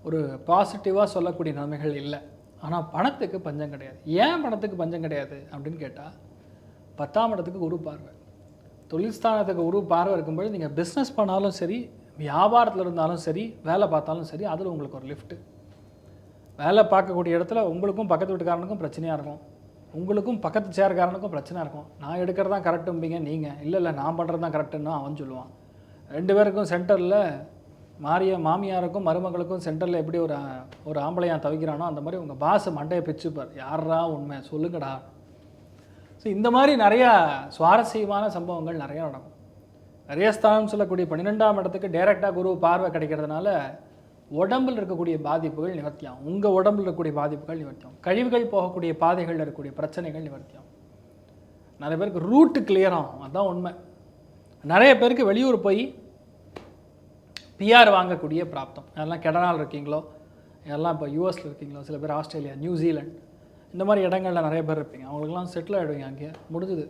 ஒரு பாசிட்டிவாக சொல்லக்கூடிய நன்மைகள் இல்லை. ஆனால் பணத்துக்கு பஞ்சம் கிடையாது. ஏன் பணத்துக்கு பஞ்சம் கிடையாது அப்படின்னு கேட்டால், 10ஆம் இடத்துக்கு குரு பார்வை. தொழில் ஸ்தானத்துக்கு குரு பார்வை இருக்கும்போது நீங்கள் பிஸ்னஸ் பண்ணாலும் சரி, வியாபாரத்தில் இருந்தாலும் சரி, வேலை பார்த்தாலும் சரி, அதில் உங்களுக்கு ஒரு லிஃப்ட்டு. வேலை பார்க்கக்கூடிய இடத்துல உங்களுக்கும் பக்கத்து வீட்டுக்காரனுக்கும் பிரச்சனையாக இருக்கும், உங்களுக்கும் பக்கத்து சேர்க்காரனுக்கும் பிரச்சனை இருக்கும். நான் எடுக்கிறது தான் கரெக்டும்பிங்க நீங்கள், இல்லை நான் பண்ணுறது தான் கரெக்டுன்னு அவன் சொல்லுவான். 2 பேருக்கும் சென்டரில் மாமியாருக்கும் மருமகளுக்கும் சென்டரில் எப்படி ஒரு ஆம்பளையான் தவிக்கிறானோ அந்த மாதிரி உங்கள் பாஸ் மண்டையை பிச்சுப்பார். யாரா உண்மை சொல்லுங்கடா. ஸோ இந்த மாதிரி நிறையா சுவாரஸ்யமான சம்பவங்கள் நிறையா நடக்கும். நிறைய ஸ்தானம் சொல்லக்கூடிய 12ஆம் இடத்துக்கு டைரெக்டாக குரு பார்வை கிடைக்கிறதுனால உடம்பில் இருக்கக்கூடிய பாதிப்புகள் நிவர்த்தியாகும். உங்கள் உடம்பில் இருக்கக்கூடிய பாதிப்புகள் நிவர்த்தியாகும். கழிவுகள் போகக்கூடிய பாதைகளில் இருக்கக்கூடிய பிரச்சனைகள் நிவர்த்தியாகும். நிறைய பேருக்கு ரூட்டு கிளியர் ஆகும். அதுதான் உண்மை. நிறைய பேருக்கு வெளியூர் போய் பிஆர் வாங்கக்கூடிய பிராப்தம். யாரெல்லாம் கனடாவில் இருக்கீங்களோ, யாரெல்லாம் இப்போ யூஎஸில் இருக்கீங்களோ, சில பேர் ஆஸ்திரேலியா, நியூசிலாந்து இந்த மாதிரி இடங்களில் நிறைய பேர் இருப்பீங்க. அவங்களுக்கெல்லாம் செட்டில் ஆகிடுவீங்க. அங்கேயே முடிஞ்சுது.